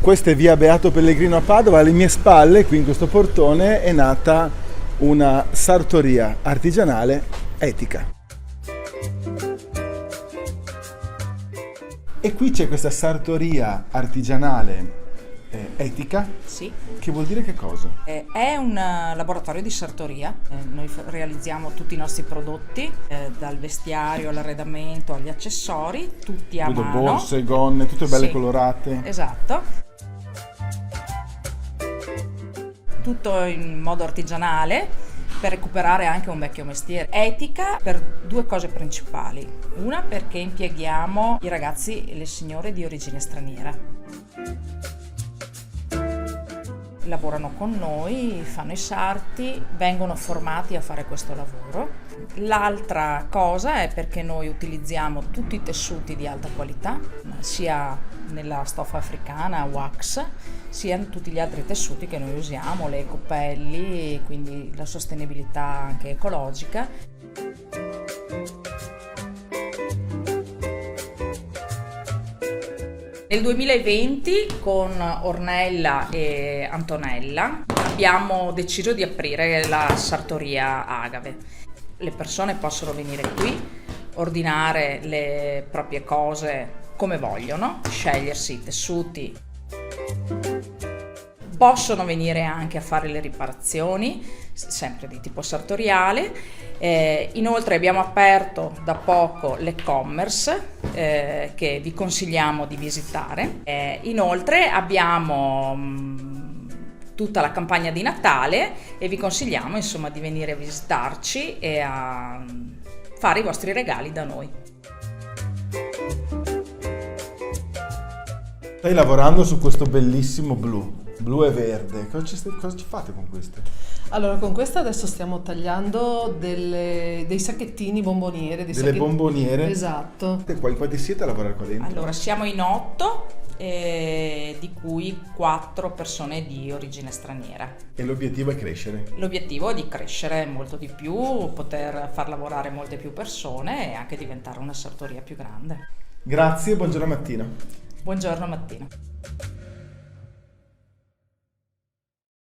Questa è via Beato Pellegrino a Padova, alle mie spalle, qui in questo portone, è nata una sartoria artigianale etica. E qui c'è questa sartoria artigianale etica. Sì. Che vuol dire che cosa? È un laboratorio di sartoria. Noi realizziamo tutti i nostri prodotti, dal vestiario all'arredamento agli accessori, tutti a Vedo mano. borse, gonne, tutte belle Sì, colorate. Esatto. Tutto in modo artigianale per recuperare anche un vecchio mestiere. Etica per due cose principali. Una, perché impieghiamo i ragazzi e le signore di origine straniera. Lavorano con noi, fanno i sarti, vengono formati a fare questo lavoro. L'altra cosa è perché noi utilizziamo tutti i tessuti di alta qualità, sia nella stoffa africana, wax, sia in tutti gli altri tessuti che noi usiamo, le ecopelli, quindi la sostenibilità anche ecologica. Nel 2020 con Ornella e Antonella abbiamo deciso di aprire la sartoria Agave. Le persone possono venire qui, ordinare le proprie cose come vogliono, scegliersi i tessuti. Possono venire anche a fare le riparazioni, sempre di tipo sartoriale. Inoltre abbiamo aperto da poco l'e-commerce che vi consigliamo di visitare. Inoltre abbiamo tutta la campagna di Natale e vi consigliamo insomma di venire a visitarci e a fare i vostri regali da noi. Stai lavorando su questo bellissimo blu e verde. Cosa ci fate con queste? Allora, con questa adesso stiamo tagliando dei sacchettini bomboniere. Bomboniere? Esatto. Quanti siete a lavorare qua dentro? Allora, siamo in 8, di cui 4 persone di origine straniera. E l'obiettivo è crescere? L'obiettivo è di crescere molto di più, poter far lavorare molte più persone e anche diventare una sartoria più grande. Grazie, buongiorno Mattina. Buongiorno Mattina.